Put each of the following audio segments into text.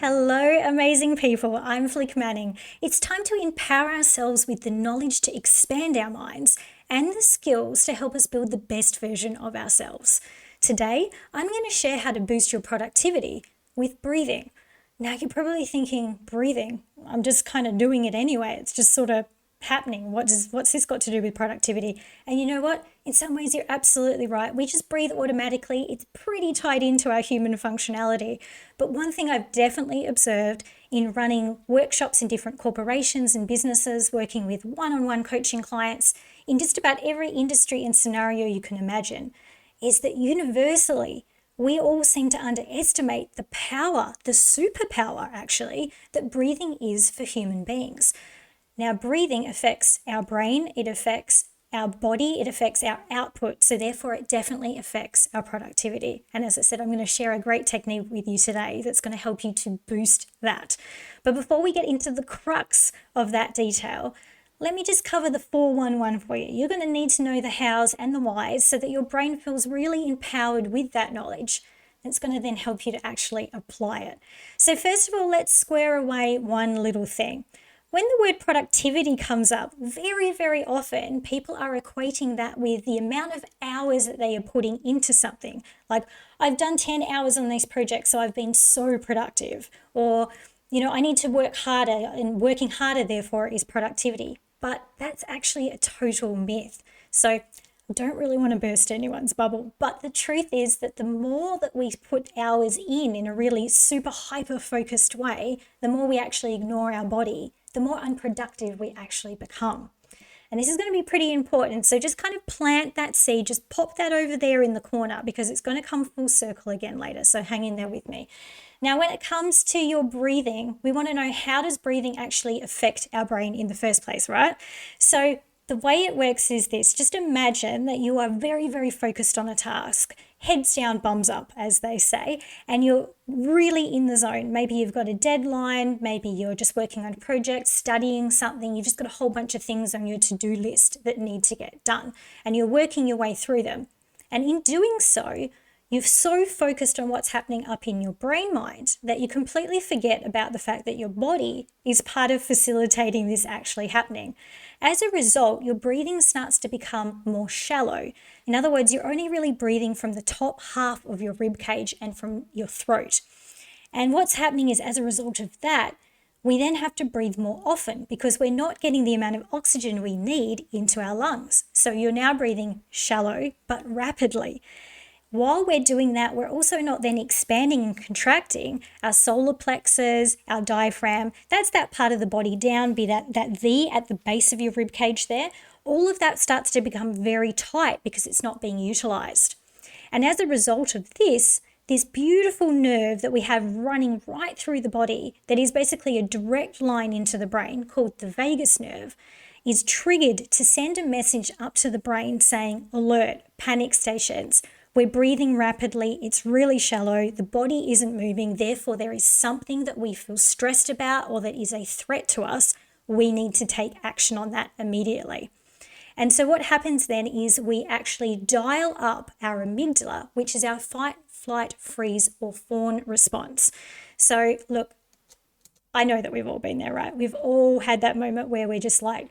Hello, amazing people. I'm Flic Manning. It's time to empower ourselves with the knowledge to expand our minds and the skills to help us build the best version of ourselves. Today, I'm going to share how to boost your productivity with breathing. Now, you're probably thinking, breathing? I'm just kind of doing it anyway. It's just sort of happening. What's this got to do with productivity? And you know what? In some ways, you're absolutely right. We just breathe automatically. It's pretty tied into our human functionality. But one thing I've definitely observed in running workshops in different corporations and businesses, working with one-on-one coaching clients in just about every industry and scenario you can imagine, is that universally, we all seem to underestimate the power, the superpower actually, that breathing is for human beings. Now, breathing affects our brain, it affects our body, it affects our output, so therefore it definitely affects our productivity. And as I said, I'm going to share a great technique with you today that's going to help you to boost that. But before we get into the crux of that detail, let me just cover the 411 for you. You're going to need to know the hows and the whys so that your brain feels really empowered with that knowledge. It's going to then help you to actually apply it. So first of all, let's square away one little thing. When the word productivity comes up, very, very often people are equating that with the amount of hours that they are putting into something. Like, I've done 10 hours on this project, so I've been so productive. Or, I need to work harder, and working harder, therefore, is productivity. But that's actually a total myth. So I don't really want to burst anyone's bubble, but the truth is that the more that we put hours in a really super hyper-focused way, the more we actually ignore our body, the more unproductive we actually become. And this is going to be pretty important. So just kind of plant that seed, just pop that over there in the corner because it's going to come full circle again later. So hang in there with me. Now, when it comes to your breathing, we want to know, how does breathing actually affect our brain in the first place, right? So the way it works is this. Just imagine that you are very, very focused on a task, heads down, bums up, as they say, and you're really in the zone. Maybe you've got a deadline, maybe you're just working on a project, studying something, you've just got a whole bunch of things on your to-do list that need to get done, and you're working your way through them. And in doing so, you've so focused on what's happening up in your brain mind that you completely forget about the fact that your body is part of facilitating this actually happening. As a result, your breathing starts to become more shallow. In other words, you're only really breathing from the top half of your rib cage and from your throat. And what's happening is, as a result of that, we then have to breathe more often because we're not getting the amount of oxygen we need into our lungs. So you're now breathing shallow but rapidly. While we're doing that, we're also not then expanding and contracting our solar plexus, our diaphragm. That's that part of the body down, be that V at the base of your rib cage there. All of that starts to become very tight because it's not being utilized. And as a result of this beautiful nerve that we have running right through the body, that is basically a direct line into the brain, called the vagus nerve, is triggered to send a message up to the brain saying, alert, panic stations. We're breathing rapidly, it's really shallow, the body isn't moving, therefore there is something that we feel stressed about or that is a threat to us. We need to take action on that immediately. And so what happens then is we actually dial up our amygdala, which is our fight, flight, freeze, or fawn response. So look, I know that we've all been there, right? We've all had that moment where we're just like,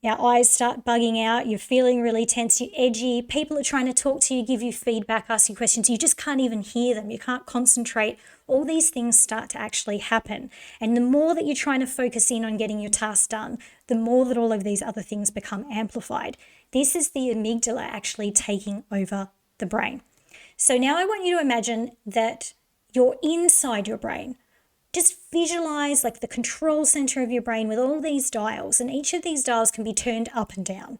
our eyes start bugging out, you're feeling really tense, you're edgy, people are trying to talk to you, give you feedback, ask you questions, you just can't even hear them, you can't concentrate. All these things start to actually happen. And the more that you're trying to focus in on getting your task done, the more that all of these other things become amplified. This is the amygdala actually taking over the brain. So now I want you to imagine that you're inside your brain. Just visualize like the control center of your brain with all these dials, and each of these dials can be turned up and down.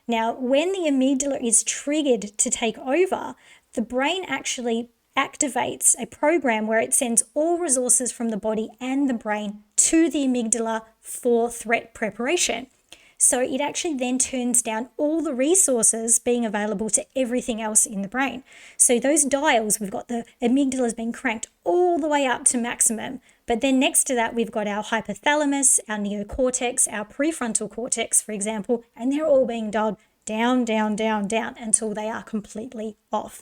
Now, when the amygdala is triggered to take over, the brain actually activates a program where it sends all resources from the body and the brain to the amygdala for threat preparation. So it actually then turns down all the resources being available to everything else in the brain. So those dials, we've got the amygdala's been cranked all the way up to maximum. But then next to that, we've got our hypothalamus, our neocortex, our prefrontal cortex, for example, and they're all being dialed down, down, down, down until they are completely off.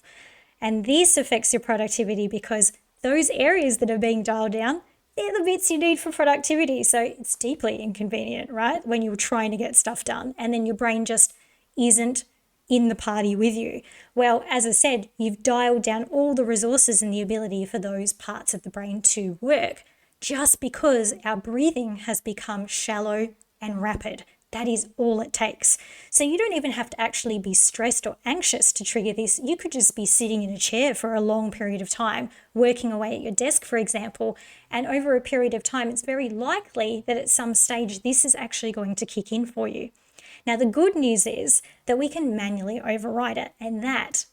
And this affects your productivity because those areas that are being dialed down, they're the bits you need for productivity. So it's deeply inconvenient, right? When you're trying to get stuff done and then your brain just isn't in the party with you. Well, as I said, you've dialed down all the resources and the ability for those parts of the brain to work just because our breathing has become shallow and rapid. That is all it takes. So you don't even have to actually be stressed or anxious to trigger this. You could just be sitting in a chair for a long period of time, working away at your desk, for example, and over a period of time, it's very likely that at some stage this is actually going to kick in for you. Now, the good news is that we can manually override it, and that,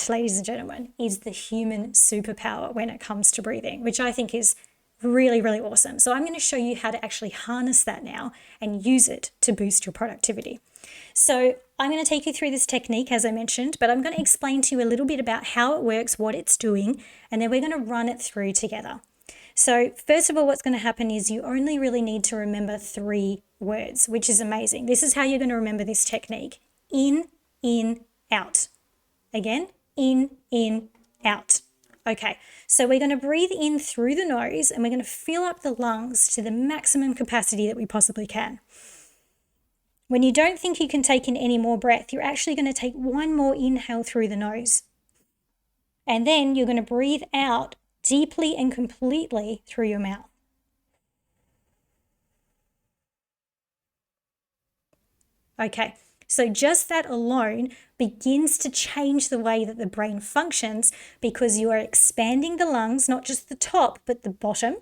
ladies and gentlemen, is the human superpower when it comes to breathing, which I think is really, really awesome. So I'm going to show you how to actually harness that now and use it to boost your productivity. So I'm going to take you through this technique, as I mentioned, but I'm going to explain to you a little bit about how it works, what it's doing, and then we're going to run it through together. So first of all, what's going to happen is you only really need to remember 3 words, which is amazing. This is how you're going to remember this technique. In, out. Again, in, out. Okay, so we're going to breathe in through the nose and we're going to fill up the lungs to the maximum capacity that we possibly can. When you don't think you can take in any more breath, you're actually going to take one more inhale through the nose. And then you're going to breathe out deeply and completely through your mouth. Okay, so just that alone begins to change the way that the brain functions because you are expanding the lungs, not just the top, but the bottom.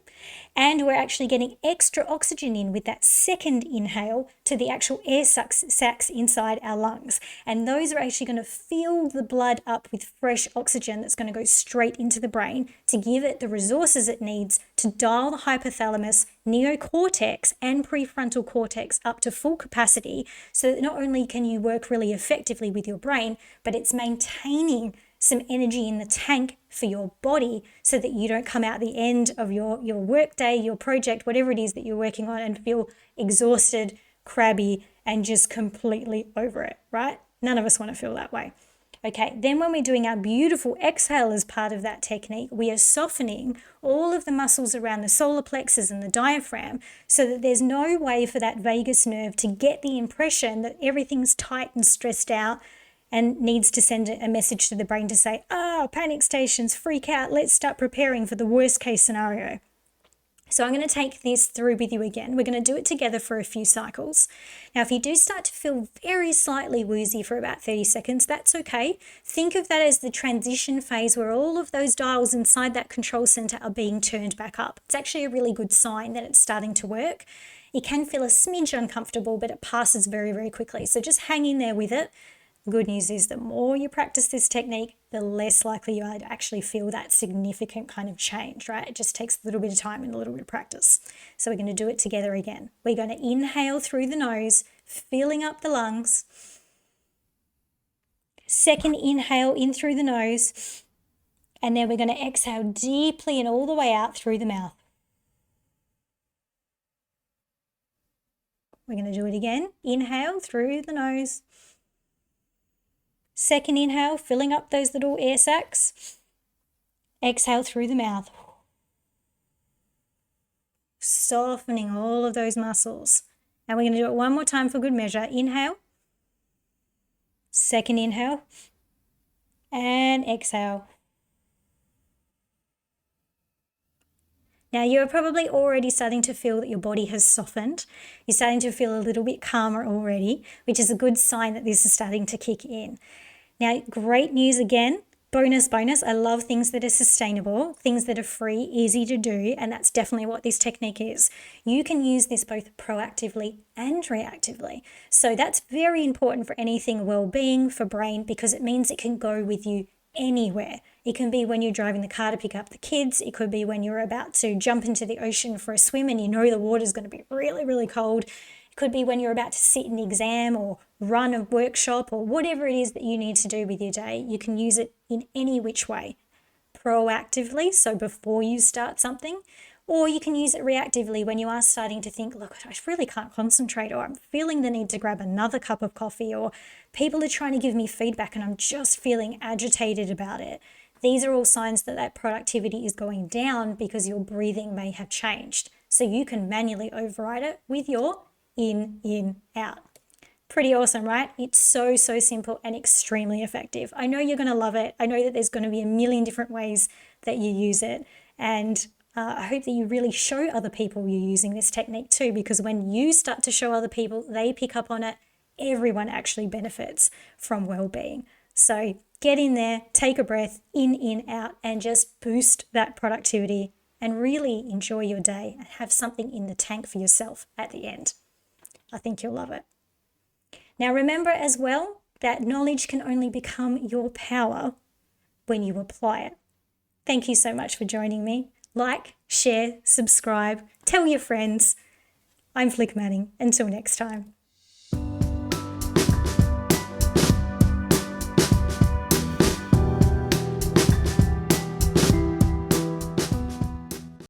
And we're actually getting extra oxygen in with that second inhale to the actual air sacs inside our lungs. And those are actually going to fill the blood up with fresh oxygen that's going to go straight into the brain to give it the resources it needs to dial the hypothalamus, neocortex, and prefrontal cortex up to full capacity so that not only can you work really effectively with your brain, but it's maintaining some energy in the tank for your body so that you don't come out the end of your work day, your project, whatever it is that you're working on and feel exhausted, crabby, and just completely over it, right? None of us want to feel that way. Okay, then when we're doing our beautiful exhale as part of that technique, we are softening all of the muscles around the solar plexus and the diaphragm so that there's no way for that vagus nerve to get the impression that everything's tight and stressed out and needs to send a message to the brain to say, panic stations, freak out, let's start preparing for the worst case scenario. So I'm going to take this through with you again. We're going to do it together for a few cycles. Now, if you do start to feel very slightly woozy for about 30 seconds, that's okay. Think of that as the transition phase where all of those dials inside that control center are being turned back up. It's actually a really good sign that it's starting to work. It can feel a smidge uncomfortable, but it passes very, very quickly. So just hang in there with it. The good news is the more you practice this technique, the less likely you are to actually feel that significant kind of change, right? It just takes a little bit of time and a little bit of practice. So we're going to do it together again. We're going to inhale through the nose, filling up the lungs. Second inhale in through the nose. And then we're going to exhale deeply and all the way out through the mouth. We're going to do it again. Inhale through the nose. Second inhale, filling up those little air sacs. Exhale through the mouth. Softening all of those muscles. And we're going to do it one more time for good measure. Inhale. Second inhale. And exhale. Now, you're probably already starting to feel that your body has softened. You're starting to feel a little bit calmer already, which is a good sign that this is starting to kick in. Now, great news again, bonus. I love things that are sustainable, things that are free, easy to do, and that's definitely what this technique is. You can use this both proactively and reactively. So that's very important for anything well-being, for brain, because it means it can go with you anywhere. It can be when you're driving the car to pick up the kids. It could be when you're about to jump into the ocean for a swim and you know the water's going to be really, really cold. It could be when you're about to sit an exam or run a workshop or whatever it is that you need to do with your day. You can use it in any which way. Proactively, so before you start something, or you can use it reactively when you are starting to think, look, I really can't concentrate, or I'm feeling the need to grab another cup of coffee, or people are trying to give me feedback and I'm just feeling agitated about it. These are all signs that that productivity is going down because your breathing may have changed. So you can manually override it with your in, out. Pretty awesome, right? It's so simple and extremely effective. I know you're going to love it. I know that there's going to be a million different ways that you use it. And I hope that you really show other people you're using this technique too, because when you start to show other people, they pick up on it. Everyone actually benefits from well-being. So get in there, take a breath, in, out, and just boost that productivity and really enjoy your day and have something in the tank for yourself at the end. I think you'll love it. Now remember as well that knowledge can only become your power when you apply it. Thank you so much for joining me. Like, share, subscribe, tell your friends. I'm Flic Manning. Until next time.